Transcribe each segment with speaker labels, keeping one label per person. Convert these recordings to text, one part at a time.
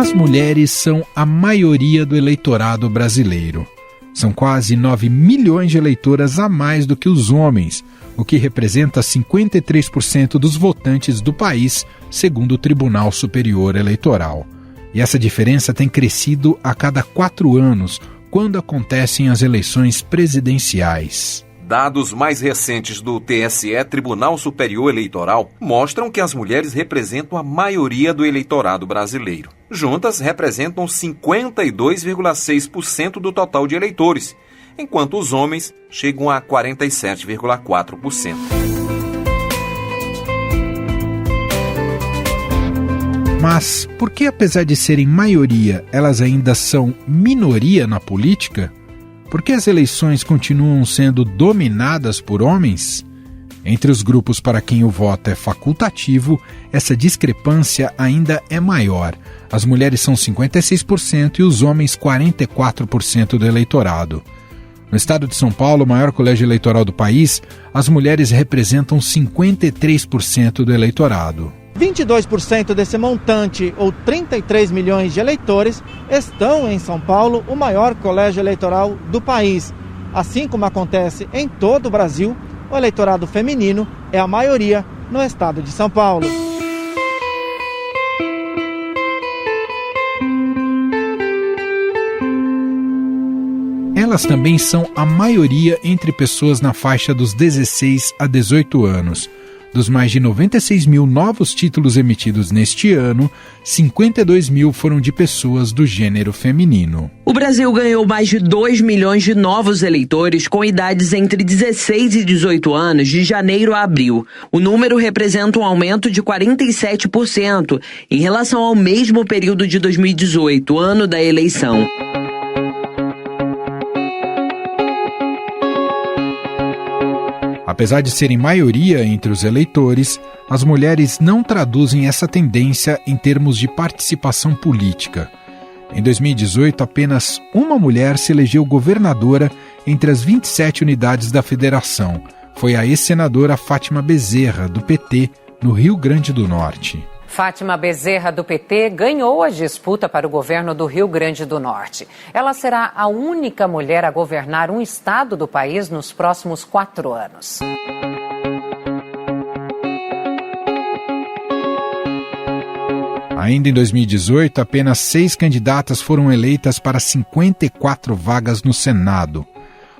Speaker 1: As mulheres são a maioria do eleitorado brasileiro. São quase 9 milhões de eleitoras a mais do que os homens, o que representa 53% dos votantes do país, segundo o Tribunal Superior Eleitoral. E essa diferença tem crescido a cada 4 anos, quando acontecem as eleições presidenciais.
Speaker 2: Dados mais recentes do TSE, Tribunal Superior Eleitoral, mostram que as mulheres representam a maioria do eleitorado brasileiro. Juntas, representam 52,6% do total de eleitores, enquanto os homens chegam a 47,4%.
Speaker 1: Mas por que, apesar de serem maioria, elas ainda são minoria na política? Por que as eleições continuam sendo dominadas por homens? Entre os grupos para quem o voto é facultativo, essa discrepância ainda é maior. As mulheres são 56% e os homens 44% do eleitorado. No estado de São Paulo, o maior colégio eleitoral do país, as mulheres representam 53% do eleitorado.
Speaker 3: 22% desse montante, ou 33 milhões de eleitores, estão em São Paulo, o maior colégio eleitoral do país. Assim como acontece em todo o Brasil, o eleitorado feminino é a maioria no estado de São Paulo.
Speaker 1: Elas também são a maioria entre pessoas na faixa dos 16 a 18 anos. Dos mais de 96 mil novos títulos emitidos neste ano, 52 mil foram de pessoas do gênero feminino.
Speaker 4: O Brasil ganhou mais de 2 milhões de novos eleitores com idades entre 16 e 18 anos de janeiro a abril. O número representa um aumento de 47% em relação ao mesmo período de 2018, ano da eleição.
Speaker 1: Apesar de serem maioria entre os eleitores, as mulheres não traduzem essa tendência em termos de participação política. Em 2018, apenas uma mulher se elegeu governadora entre as 27 unidades da federação. Foi a ex-senadora Fátima Bezerra, do PT, no Rio Grande do Norte.
Speaker 5: Fátima Bezerra, do PT, ganhou a disputa para o governo do Rio Grande do Norte. Ela será a única mulher a governar um estado do país nos próximos 4 anos.
Speaker 1: Ainda em 2018, apenas 6 candidatas foram eleitas para 54 vagas no Senado.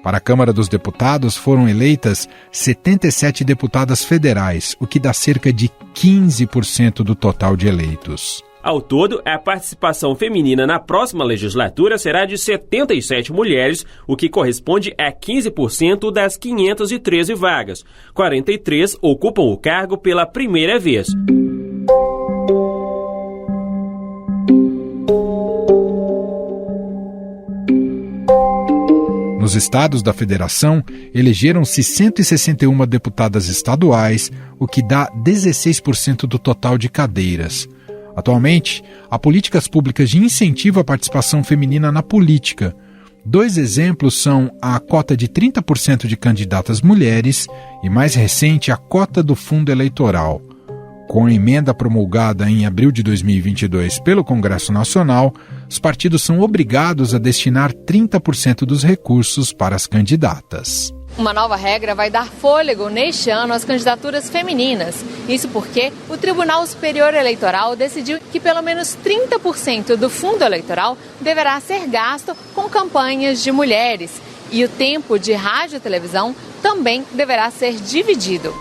Speaker 1: Para a Câmara dos Deputados foram eleitas 77 deputadas federais, o que dá cerca de 15% do total de eleitos.
Speaker 6: Ao todo, a participação feminina na próxima legislatura será de 77 mulheres, o que corresponde a 15% das 513 vagas. 43 ocupam o cargo pela primeira vez.
Speaker 1: Nos estados da federação, elegeram-se 161 deputadas estaduais, o que dá 16% do total de cadeiras. Atualmente, há políticas públicas de incentivo à participação feminina na política. 2 exemplos são a cota de 30% de candidatas mulheres e, mais recente, a cota do fundo eleitoral. Com a emenda promulgada em abril de 2022 pelo Congresso Nacional, os partidos são obrigados a destinar 30% dos recursos para as candidatas.
Speaker 7: Uma nova regra vai dar fôlego neste ano às candidaturas femininas. Isso porque o Tribunal Superior Eleitoral decidiu que pelo menos 30% do fundo eleitoral deverá ser gasto com campanhas de mulheres. E o tempo de rádio e televisão também deverá ser dividido.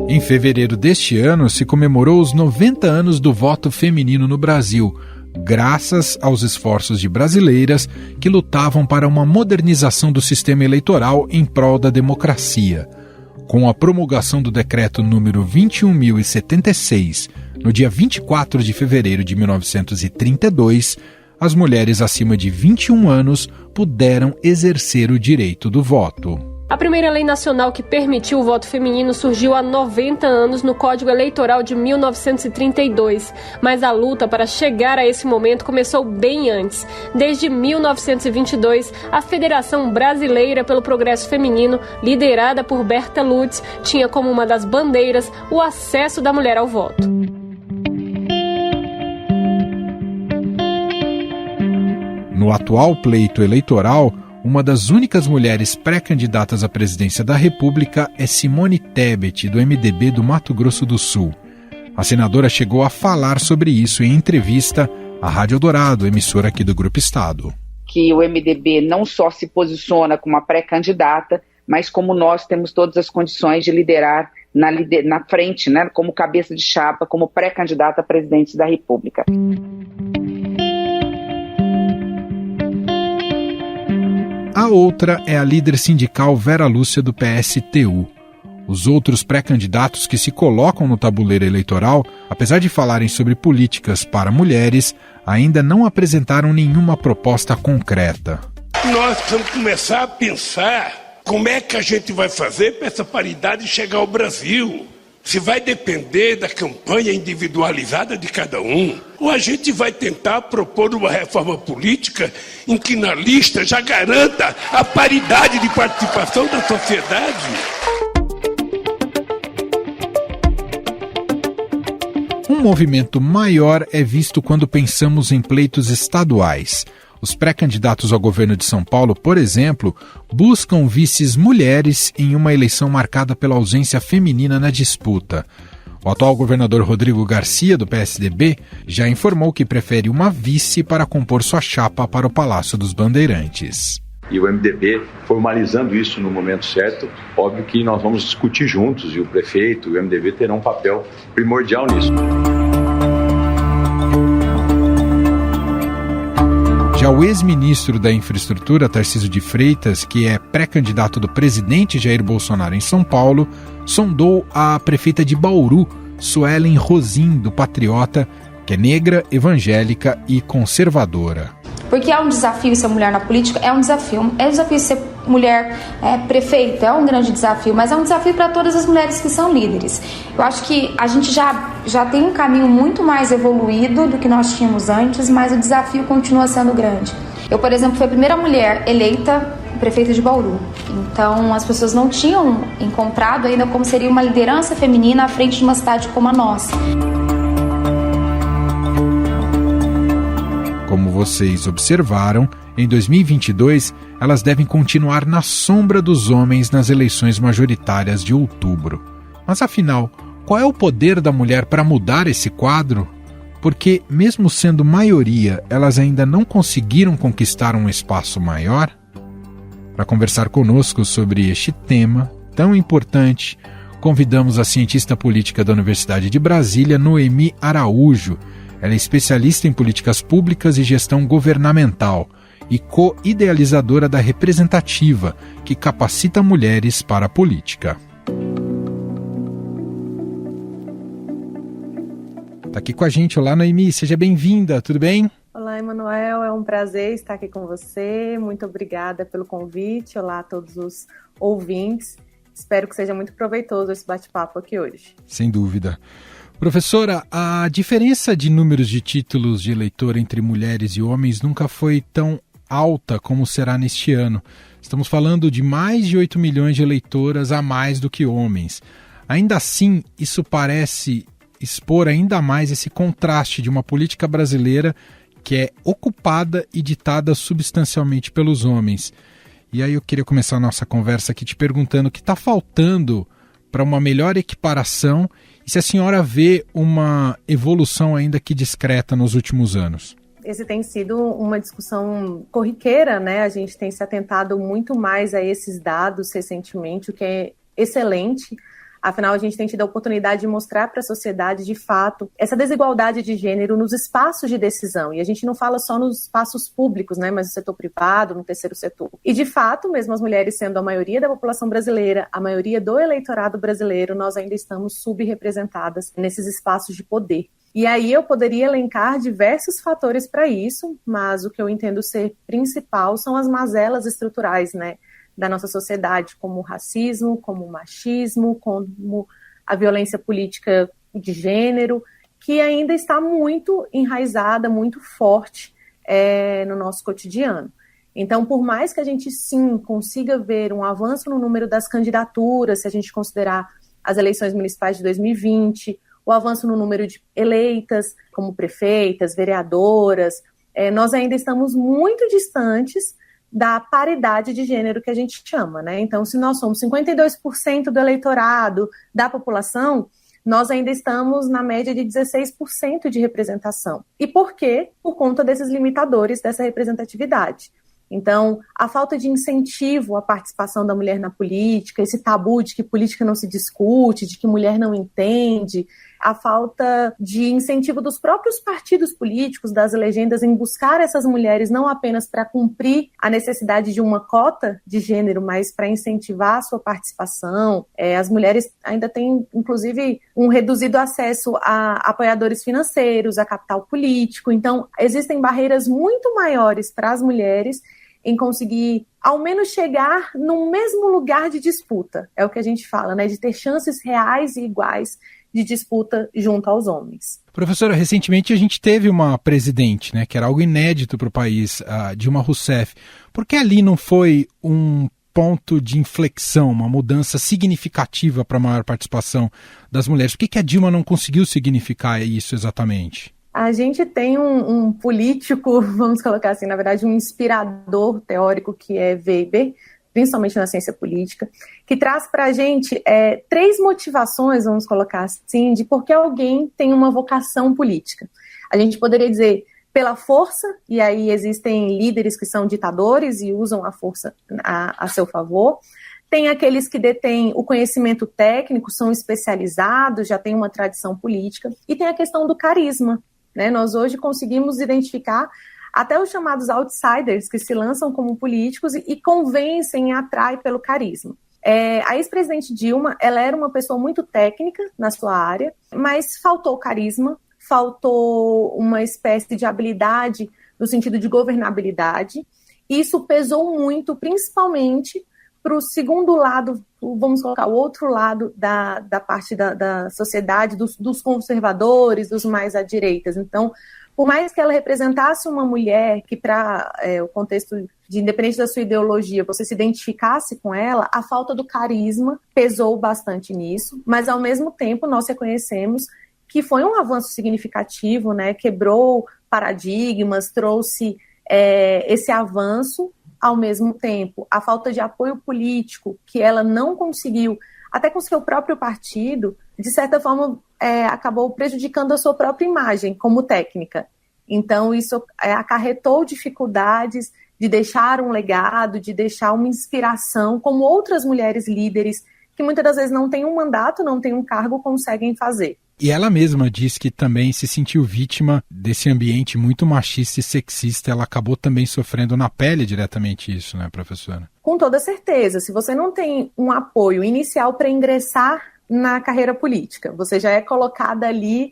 Speaker 1: Em fevereiro deste ano, se comemorou os 90 anos do voto feminino no Brasil, graças aos esforços de brasileiras que lutavam para uma modernização do sistema eleitoral em prol da democracia. Com a promulgação do decreto número 21.076, no dia 24 de fevereiro de 1932, as mulheres acima de 21 anos puderam exercer o direito do voto.
Speaker 8: A primeira lei nacional que permitiu o voto feminino surgiu há 90 anos no Código Eleitoral de 1932, mas a luta para chegar a esse momento começou bem antes. Desde 1922, a Federação Brasileira pelo Progresso Feminino, liderada por Berta Lutz, tinha como uma das bandeiras o acesso da mulher ao voto.
Speaker 1: No atual pleito eleitoral, uma das únicas mulheres pré-candidatas à presidência da República é Simone Tebet, do MDB do Mato Grosso do Sul. A senadora chegou a falar sobre isso em entrevista à Rádio Eldorado, emissora aqui do Grupo Estado.
Speaker 9: Que o MDB não só se posiciona como uma pré-candidata, mas como nós temos todas as condições de liderar na frente, né, como cabeça de chapa, como pré-candidata a presidente da República.
Speaker 1: A outra é a líder sindical Vera Lúcia do PSTU. Os outros pré-candidatos que se colocam no tabuleiro eleitoral, apesar de falarem sobre políticas para mulheres, ainda não apresentaram nenhuma proposta concreta.
Speaker 10: Nós precisamos começar a pensar como é que a gente vai fazer para essa paridade chegar ao Brasil. Se vai depender da campanha individualizada de cada um, ou a gente vai tentar propor uma reforma política em que na lista já garanta a paridade de participação da sociedade.
Speaker 1: Um movimento maior é visto quando pensamos em pleitos estaduais. Os pré-candidatos ao governo de São Paulo, por exemplo, buscam vices mulheres em uma eleição marcada pela ausência feminina na disputa. O atual governador Rodrigo Garcia, do PSDB, já informou que prefere uma vice para compor sua chapa para o Palácio dos Bandeirantes.
Speaker 11: E o MDB formalizando isso no momento certo, óbvio que nós vamos discutir juntos e o prefeito e o MDB terão um papel primordial nisso.
Speaker 1: Já o ex-ministro da Infraestrutura, Tarcísio de Freitas, que é pré-candidato do presidente Jair Bolsonaro em São Paulo, sondou a prefeita de Bauru, Suelen Rosim, do Patriota, que é negra, evangélica e conservadora.
Speaker 12: Porque é um desafio ser mulher na política, é um desafio ser mulher prefeita, é um grande desafio, mas é um desafio para todas as mulheres que são líderes. Eu acho que a gente já tem um caminho muito mais evoluído do que nós tínhamos antes, mas o desafio continua sendo grande. Eu, por exemplo, fui a primeira mulher eleita prefeita de Bauru, então as pessoas não tinham encontrado ainda como seria uma liderança feminina à frente de uma cidade como a nossa.
Speaker 1: Como vocês observaram, em 2022, elas devem continuar na sombra dos homens nas eleições majoritárias de outubro. Mas afinal, qual é o poder da mulher para mudar esse quadro? Porque, mesmo sendo maioria, elas ainda não conseguiram conquistar um espaço maior? Para conversar conosco sobre este tema tão importante, convidamos a cientista política da Universidade de Brasília, Noemi Araújo. Ela é especialista em políticas públicas e gestão governamental e co-idealizadora da Representativa, que capacita mulheres para a política. Está aqui com a gente. Olá, Noemi, seja bem-vinda, tudo bem?
Speaker 13: Olá, Emanuel, é um prazer estar aqui com você. Muito obrigada pelo convite. Olá a todos os ouvintes. Espero que seja muito proveitoso esse bate-papo aqui hoje.
Speaker 1: Sem dúvida. Professora, a diferença de números de títulos de eleitor entre mulheres e homens nunca foi tão alta como será neste ano. Estamos falando de mais de 8 milhões de eleitoras a mais do que homens. Ainda assim, isso parece expor ainda mais esse contraste de uma política brasileira que é ocupada e ditada substancialmente pelos homens. E aí eu queria começar a nossa conversa aqui te perguntando o que está faltando para uma melhor equiparação e se a senhora vê uma evolução ainda que discreta nos últimos anos.
Speaker 13: Esse tem sido uma discussão corriqueira, né? A gente tem se atentado muito mais a esses dados recentemente, o que é excelente. Afinal, a gente tem tido a oportunidade de mostrar para a sociedade, de fato, essa desigualdade de gênero nos espaços de decisão. E a gente não fala só nos espaços públicos, né, mas no setor privado, no terceiro setor. E, de fato, mesmo as mulheres sendo a maioria da população brasileira, a maioria do eleitorado brasileiro, nós ainda estamos subrepresentadas nesses espaços de poder. E aí eu poderia elencar diversos fatores para isso, mas o que eu entendo ser principal são as mazelas estruturais, né? da nossa sociedade, como o racismo, como o machismo, como a violência política de gênero, que ainda está muito enraizada, muito forte no nosso cotidiano. Então, por mais que a gente, sim, consiga ver um avanço no número das candidaturas, se a gente considerar as eleições municipais de 2020, o avanço no número de eleitas, como prefeitas, vereadoras, nós ainda estamos muito distantes da paridade de gênero que a gente chama, né? Então, se nós somos 52% do eleitorado, da população, nós ainda estamos na média de 16% de representação. E por quê? Por conta desses limitadores dessa representatividade. Então, a falta de incentivo à participação da mulher na política, esse tabu de que política não se discute, de que mulher não entende, a falta de incentivo dos próprios partidos políticos, das legendas, em buscar essas mulheres não apenas para cumprir a necessidade de uma cota de gênero, mas para incentivar a sua participação. As mulheres ainda têm, inclusive, um reduzido acesso a apoiadores financeiros, a capital político. Então, existem barreiras muito maiores para as mulheres em conseguir, ao menos, chegar no mesmo lugar de disputa. É o que a gente fala, né? De ter chances reais e iguais de disputa junto aos homens.
Speaker 1: Professora, recentemente a gente teve uma presidente, né, que era algo inédito para o país, a Dilma Rousseff. Por que ali não foi um ponto de inflexão, uma mudança significativa para a maior participação das mulheres? Por que a Dilma não conseguiu significar isso exatamente?
Speaker 13: A gente tem um político, vamos colocar assim, na verdade, um inspirador teórico que é Weber, principalmente na ciência política, que traz para a gente 3 motivações, vamos colocar assim, de por que alguém tem uma vocação política. A gente poderia dizer pela força, e aí existem líderes que são ditadores e usam a força a seu favor. Tem aqueles que detêm o conhecimento técnico, são especializados, já têm uma tradição política. E tem a questão do carisma, né? Nós hoje conseguimos identificar até os chamados outsiders, que se lançam como políticos e convencem e atraem pelo carisma. A ex-presidente Dilma, ela era uma pessoa muito técnica na sua área, mas faltou carisma, faltou uma espécie de habilidade no sentido de governabilidade. Isso pesou muito, principalmente para o segundo lado, vamos colocar o outro lado da parte da sociedade, dos conservadores, dos mais à direita. Então, por mais que ela representasse uma mulher que, para o contexto de independente da sua ideologia, você se identificasse com ela, a falta do carisma pesou bastante nisso, mas ao mesmo tempo nós reconhecemos que foi um avanço significativo, né? Quebrou paradigmas, trouxe esse avanço. Ao mesmo tempo, a falta de apoio político que ela não conseguiu, até com seu próprio partido, de certa forma, acabou prejudicando a sua própria imagem como técnica. Então, isso acarretou dificuldades de deixar um legado, de deixar uma inspiração, como outras mulheres líderes, que muitas das vezes não têm um mandato, não têm um cargo, conseguem fazer.
Speaker 1: E ela mesma diz que também se sentiu vítima desse ambiente muito machista e sexista. Ela acabou também sofrendo na pele diretamente isso, né, professora?
Speaker 13: Com toda certeza. Se você não tem um apoio inicial para ingressar na carreira política, você já é colocada ali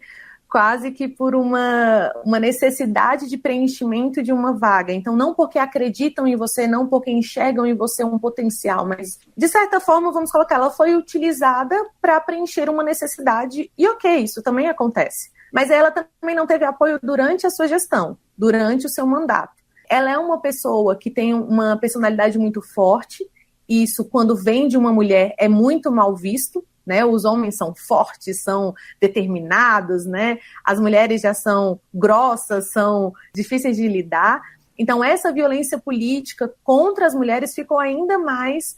Speaker 13: quase que por uma necessidade de preenchimento de uma vaga. Então, não porque acreditam em você, não porque enxergam em você um potencial, mas, de certa forma, vamos colocar, ela foi utilizada para preencher uma necessidade, e ok, isso também acontece. Mas ela também não teve apoio durante a sua gestão, durante o seu mandato. Ela é uma pessoa que tem uma personalidade muito forte, e isso, quando vem de uma mulher, é muito mal visto, né? Os homens são fortes, são determinados, né? As mulheres já são grossas, são difíceis de lidar. Então, essa violência política contra as mulheres ficou ainda mais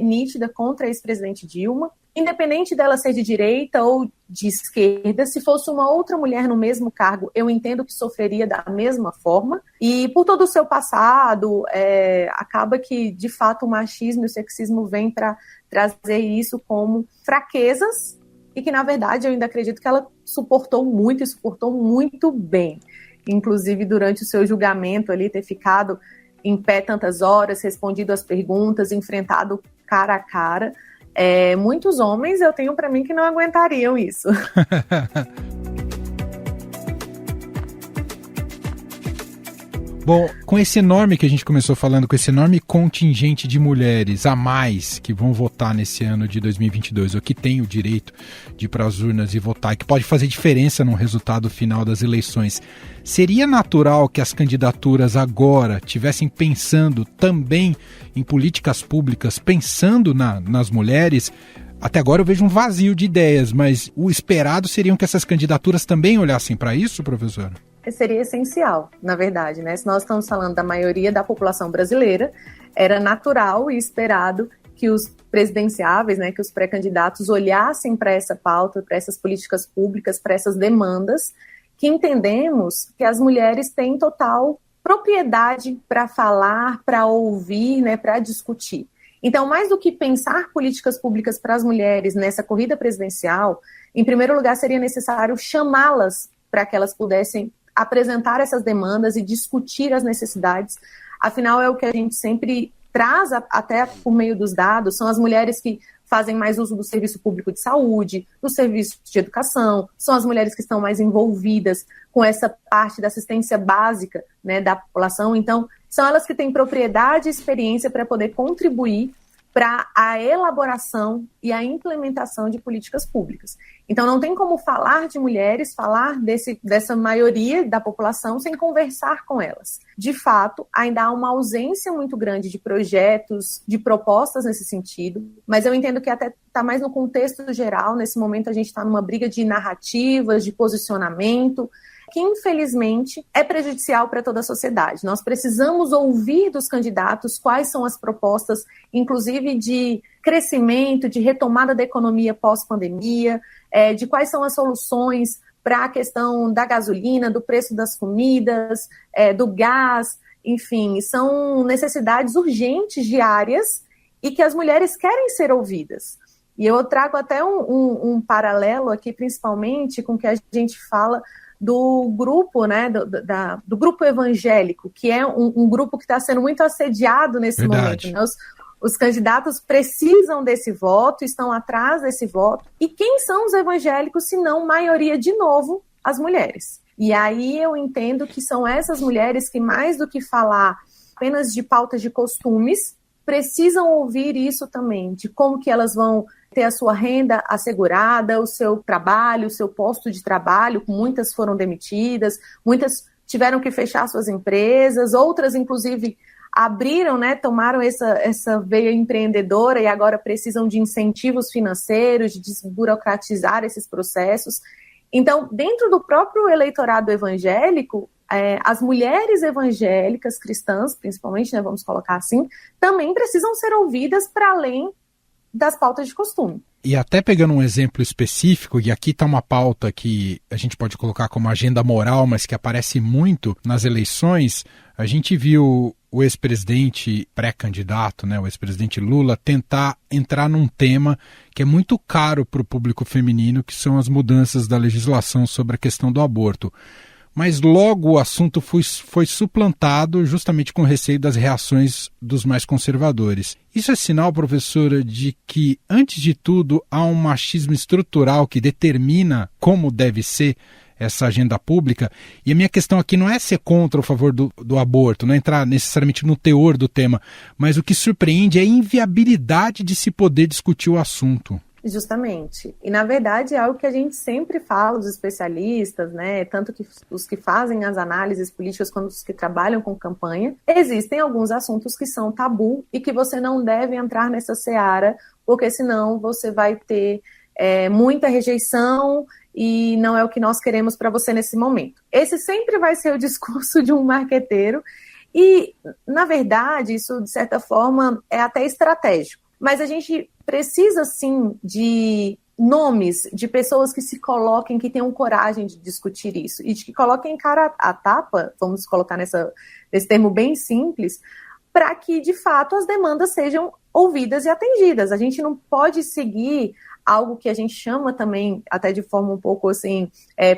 Speaker 13: nítida contra a ex-presidente Dilma. Independente dela ser de direita ou de esquerda, se fosse uma outra mulher no mesmo cargo, eu entendo que sofreria da mesma forma. E por todo o seu passado, acaba que, de fato, o machismo e o sexismo vêm para trazer isso como fraquezas e que, na verdade, eu ainda acredito que ela suportou muito e suportou muito bem. Inclusive, durante o seu julgamento ali, ter ficado em pé tantas horas, respondido as perguntas, enfrentado cara a cara. Muitos homens, eu tenho para mim, que não aguentariam isso.
Speaker 1: Bom, com esse enorme que a gente começou falando, com esse enorme contingente de mulheres a mais que vão votar nesse ano de 2022, ou que tem o direito de ir para as urnas e votar, que pode fazer diferença no resultado final das eleições, seria natural que as candidaturas agora tivessem pensando também em políticas públicas, pensando nas mulheres? Até agora eu vejo um vazio de ideias, mas o esperado seria que essas candidaturas também olhassem para isso, professora?
Speaker 13: Seria essencial, na verdade, né? Se nós estamos falando da maioria da população brasileira, era natural e esperado que os presidenciáveis, né, que os pré-candidatos olhassem para essa pauta, para essas políticas públicas, para essas demandas, que entendemos que as mulheres têm total propriedade para falar, para ouvir, né, para discutir. Então, mais do que pensar políticas públicas para as mulheres nessa corrida presidencial, em primeiro lugar seria necessário chamá-las para que elas pudessem apresentar essas demandas e discutir as necessidades. Afinal, é o que a gente sempre traz, até por meio dos dados, são as mulheres que fazem mais uso do serviço público de saúde, do serviço de educação, são as mulheres que estão mais envolvidas com essa parte da assistência básica, né, da população. Então, são elas que têm propriedade e experiência para poder contribuir para a elaboração e a implementação de políticas públicas. Então, não tem como falar de mulheres, falar dessa maioria da população sem conversar com elas. De fato, ainda há uma ausência muito grande de projetos, de propostas nesse sentido, mas eu entendo que até está mais no contexto geral. Nesse momento, a gente está numa briga de narrativas, de posicionamento, que infelizmente é prejudicial para toda a sociedade. Nós precisamos ouvir dos candidatos quais são as propostas, inclusive de crescimento, de retomada da economia pós-pandemia, de quais são as soluções para a questão da gasolina, do preço das comidas, do gás, enfim, são necessidades urgentes, diárias, e que as mulheres querem ser ouvidas. E eu trago até um paralelo aqui, principalmente com o que a gente fala do grupo, né, do grupo evangélico, que é um grupo que está sendo muito assediado nesse momento. Né? Os candidatos precisam desse voto, estão atrás desse voto. E quem são os evangélicos, se não maioria, de novo, as mulheres? E aí eu entendo que são essas mulheres que, mais do que falar apenas de pautas de costumes, precisam ouvir isso também, de como que elas vão ter a sua renda assegurada, o seu trabalho, o seu posto de trabalho. Muitas foram demitidas, muitas tiveram que fechar suas empresas, outras, inclusive, abriram, né, tomaram essa veia empreendedora e agora precisam de incentivos financeiros, de desburocratizar esses processos. Então, dentro do próprio eleitorado evangélico, as mulheres evangélicas, cristãs, principalmente, né, vamos colocar assim, também precisam ser ouvidas para além das pautas de costume.
Speaker 1: E até pegando um exemplo específico, e aqui está uma pauta que a gente pode colocar como agenda moral, mas que aparece muito nas eleições, a gente viu o ex-presidente pré-candidato, né, o ex-presidente Lula, tentar entrar num tema que é muito caro para o público feminino, que são as mudanças da legislação sobre a questão do aborto. Mas logo o assunto foi suplantado justamente com receio das reações dos mais conservadores. Isso é sinal, professora, de que, antes de tudo, há um machismo estrutural que determina como deve ser essa agenda pública? E a minha questão aqui não é ser contra ou a favor do aborto, não é entrar necessariamente no teor do tema, mas o que surpreende é a inviabilidade de se poder discutir o assunto.
Speaker 13: Justamente. E, na verdade, é algo que a gente sempre fala, os especialistas, né, tanto que os que fazem as análises políticas quanto os que trabalham com campanha, existem alguns assuntos que são tabu e que você não deve entrar nessa seara, porque senão você vai ter muita rejeição e não é o que nós queremos para você nesse momento. Esse sempre vai ser o discurso de um marqueteiro e, na verdade, isso, de certa forma, é até estratégico. Mas a gente precisa, sim, de nomes, de pessoas que se coloquem, que tenham coragem de discutir isso e de que coloquem cara a tapa, vamos colocar nesse termo bem simples, para que, de fato, as demandas sejam ouvidas e atendidas. A gente não pode seguir algo que a gente chama também, até de forma um pouco assim,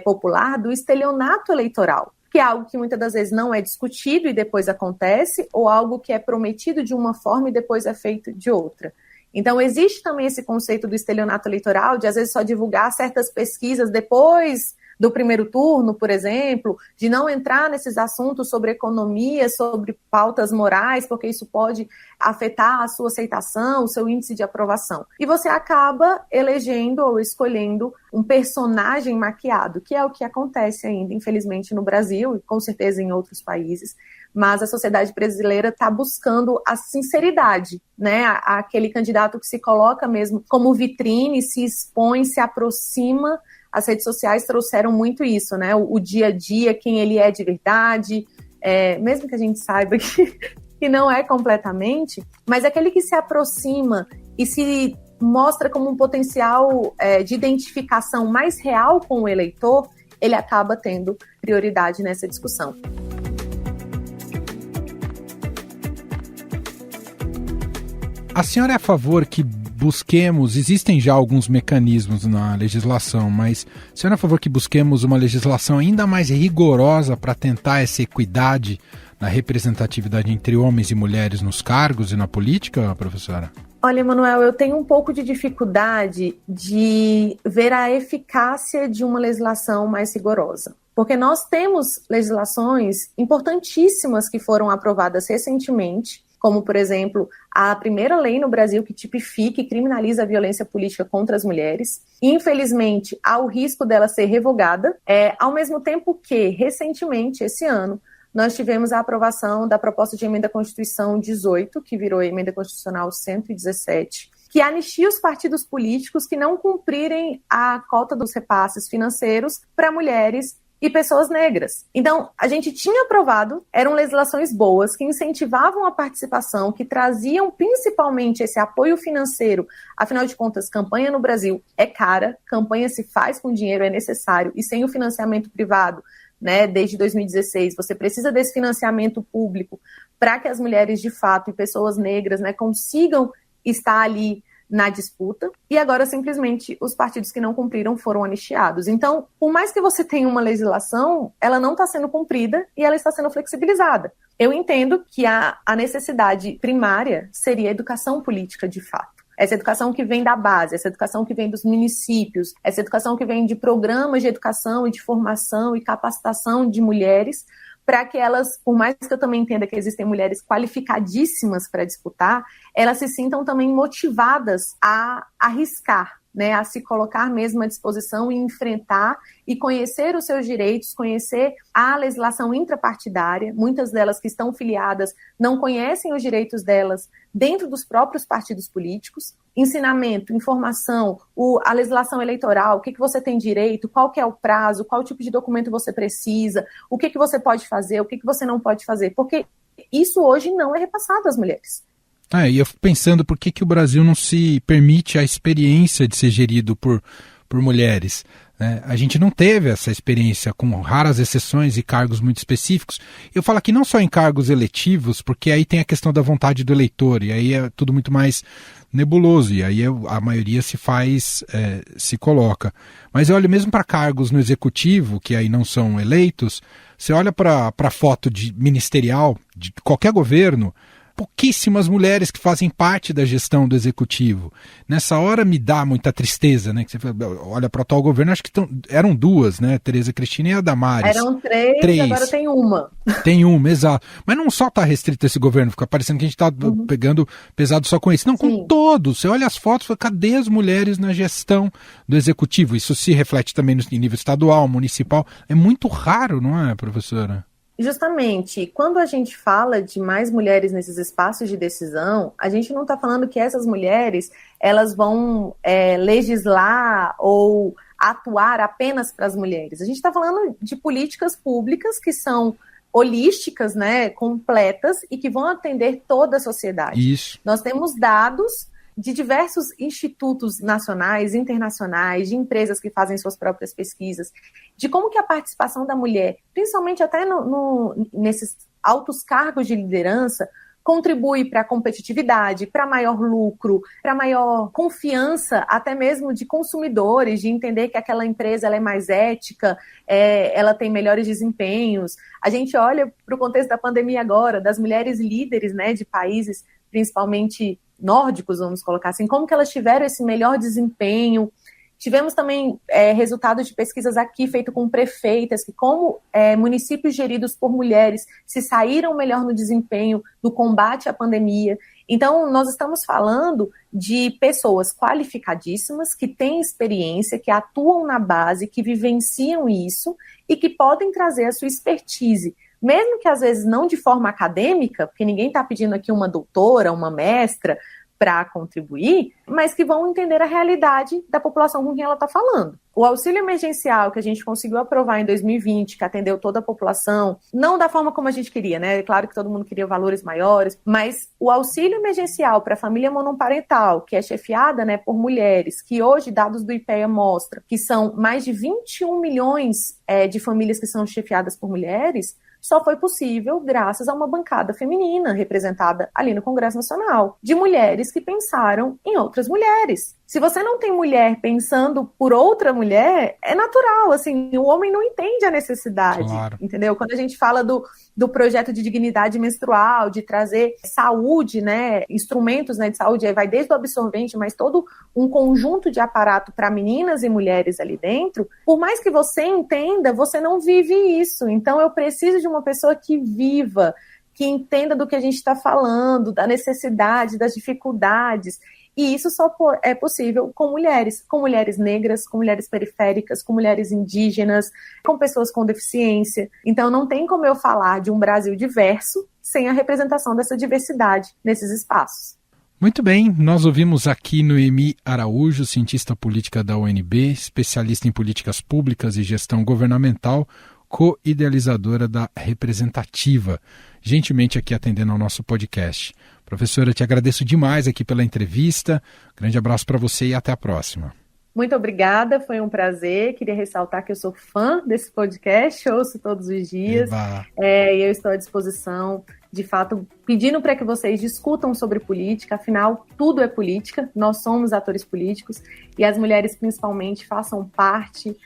Speaker 13: popular, do estelionato eleitoral, que é algo que muitas das vezes não é discutido e depois acontece, ou algo que é prometido de uma forma e depois é feito de outra. Então, existe também esse conceito do estelionato eleitoral, de às vezes só divulgar certas pesquisas depois do primeiro turno, por exemplo, de não entrar nesses assuntos sobre economia, sobre pautas morais, porque isso pode afetar a sua aceitação, o seu índice de aprovação. E você acaba elegendo ou escolhendo um personagem maquiado, que é o que acontece ainda, infelizmente, no Brasil e com certeza em outros países. Mas a sociedade brasileira está buscando a sinceridade, né? Aquele candidato que se coloca mesmo como vitrine, se expõe, se aproxima. As redes sociais trouxeram muito isso, né? O dia a dia, quem ele é de verdade, mesmo que a gente saiba que não é completamente, mas aquele que se aproxima e se mostra como um potencial de identificação mais real com o eleitor, ele acaba tendo prioridade nessa discussão.
Speaker 1: A senhora é a favor que busquemos, existem já alguns mecanismos na legislação, mas a senhora é a favor que busquemos uma legislação ainda mais rigorosa para tentar essa equidade na representatividade entre homens e mulheres nos cargos e na política, professora?
Speaker 13: Olha, Emanuel, eu tenho um pouco de dificuldade de ver a eficácia de uma legislação mais rigorosa. Porque nós temos legislações importantíssimas que foram aprovadas recentemente, como, por exemplo, a primeira lei no Brasil que tipifica e criminaliza a violência política contra as mulheres. Infelizmente, há o risco dela ser revogada, ao mesmo tempo que, recentemente, esse ano, nós tivemos a aprovação da proposta de emenda à Constituição 18, que virou a emenda constitucional 117, que anistia os partidos políticos que não cumprirem a cota dos repasses financeiros para mulheres e pessoas negras. Então, a gente tinha aprovado, eram legislações boas, que incentivavam a participação, que traziam principalmente esse apoio financeiro. Afinal de contas, campanha no Brasil é cara, campanha se faz com dinheiro, é necessário, e sem o financiamento privado, né, desde 2016, você precisa desse financiamento público para que as mulheres, de fato, e pessoas negras, né, consigam estar ali na disputa, e agora simplesmente os partidos que não cumpriram foram anistiados. Então, por mais que você tenha uma legislação, ela não está sendo cumprida e ela está sendo flexibilizada. Eu entendo que a necessidade primária seria a educação política de fato. Essa educação que vem da base, essa educação que vem dos municípios, essa educação que vem de programas de educação e de formação e capacitação de mulheres, para que elas, por mais que eu também entenda que existem mulheres qualificadíssimas para disputar, elas se sintam também motivadas a arriscar, né, a se colocar mesmo à disposição e enfrentar e conhecer os seus direitos, conhecer a legislação intrapartidária. Muitas delas que estão filiadas não conhecem os direitos delas dentro dos próprios partidos políticos. Ensinamento, informação, a legislação eleitoral, o que você tem direito, qual que é o prazo, qual tipo de documento você precisa, o que você pode fazer, o que você não pode fazer, porque isso hoje não é repassado às mulheres.
Speaker 1: E eu fico pensando por que o Brasil não se permite a experiência de ser gerido por mulheres. A gente não teve essa experiência, com raras exceções e cargos muito específicos. Eu falo aqui não só em cargos eletivos, porque aí tem a questão da vontade do eleitor, e aí é tudo muito mais nebuloso, e aí a maioria se coloca. Mas eu olho mesmo para cargos no executivo, que aí não são eleitos, você olha para a foto ministerial de qualquer governo, pouquíssimas mulheres que fazem parte da gestão do executivo. Nessa hora me dá muita tristeza, né? Que você olha para o atual governo, acho que eram duas, né? Tereza Cristina e a Damares.
Speaker 13: Eram três, agora tem uma.
Speaker 1: Tem uma, exato. Mas não só está restrito esse governo, fica parecendo que a gente está pegando pesado só com esse. Não, com todos. Você olha as fotos, cadê as mulheres na gestão do executivo? Isso se reflete também em nível estadual, municipal. É muito raro, não é, professora?
Speaker 13: Justamente, quando a gente fala de mais mulheres nesses espaços de decisão, a gente não está falando que essas mulheres elas vão legislar ou atuar apenas para as mulheres. A gente está falando de políticas públicas que são holísticas, né, completas e que vão atender toda a sociedade.
Speaker 1: Isso.
Speaker 13: Nós temos dados de diversos institutos nacionais, internacionais, de empresas que fazem suas próprias pesquisas, de como que a participação da mulher, principalmente até nesses altos cargos de liderança, contribui para a competitividade, para maior lucro, para maior confiança, até mesmo de consumidores, de entender que aquela empresa ela é mais ética, ela tem melhores desempenhos. A gente olha para o contexto da pandemia agora, das mulheres líderes, né, de países, principalmente nórdicos, vamos colocar assim, como que elas tiveram esse melhor desempenho, Tivemos também resultados de pesquisas aqui feito com prefeitas, que como municípios geridos por mulheres se saíram melhor no desempenho do combate à pandemia. Então, nós estamos falando de pessoas qualificadíssimas, que têm experiência, que atuam na base, que vivenciam isso e que podem trazer a sua expertise, mesmo que às vezes não de forma acadêmica, porque ninguém está pedindo aqui uma doutora, uma mestra para contribuir, mas que vão entender a realidade da população com quem ela está falando. O auxílio emergencial que a gente conseguiu aprovar em 2020, que atendeu toda a população, não da forma como a gente queria, né? Claro que todo mundo queria valores maiores, mas o auxílio emergencial para a família monoparental, que é chefiada, né, por mulheres, que hoje, dados do IPEA mostram que são mais de 21 milhões de famílias que são chefiadas por mulheres, só foi possível graças a uma bancada feminina representada ali no Congresso Nacional, de mulheres que pensaram em outras mulheres. Se você não tem mulher pensando por outra mulher, é natural, assim, o homem não entende a necessidade, claro. Entendeu? Quando a gente fala do projeto de dignidade menstrual, de trazer saúde, né, instrumentos, né, de saúde, aí vai desde o absorvente, mas todo um conjunto de aparato para meninas e mulheres ali dentro, por mais que você entenda, você não vive isso. Então eu preciso de uma pessoa que viva, que entenda do que a gente está falando, da necessidade, das dificuldades. E isso só é possível com mulheres negras, com mulheres periféricas, com mulheres indígenas, com pessoas com deficiência. Então não tem como eu falar de um Brasil diverso sem a representação dessa diversidade nesses espaços.
Speaker 1: Muito bem, nós ouvimos aqui Noemi Araújo, cientista política da UNB, especialista em políticas públicas e gestão governamental, co-idealizadora da Representativa, gentilmente aqui atendendo ao nosso podcast. Professora, eu te agradeço demais aqui pela entrevista. Grande abraço para você e até a próxima.
Speaker 13: Muito obrigada, foi um prazer. Queria ressaltar que eu sou fã desse podcast, ouço todos os dias. E eu estou à disposição, de fato, pedindo para que vocês discutam sobre política, afinal, tudo é política, nós somos atores políticos e as mulheres, principalmente, façam parte,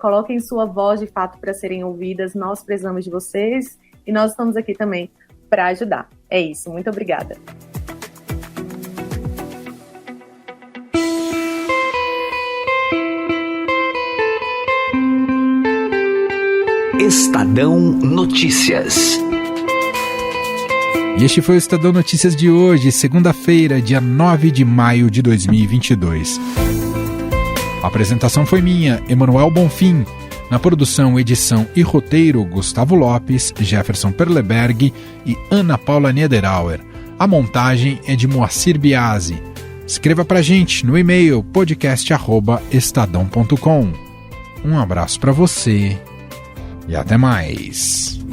Speaker 13: coloquem sua voz, de fato, para serem ouvidas. Nós precisamos de vocês e nós estamos aqui também para ajudar. É isso, muito obrigada.
Speaker 14: Estadão Notícias.
Speaker 1: E este foi o Estadão Notícias de hoje, segunda-feira, dia 9 de maio de 2022. A apresentação foi minha, Emanuel Bonfim. Na produção, edição e roteiro, Gustavo Lopes, Jefferson Perleberg e Ana Paula Niederauer. A montagem é de Moacir Biasi. Escreva pra gente no e-mail podcast@estadão.com. Um abraço pra você e até mais.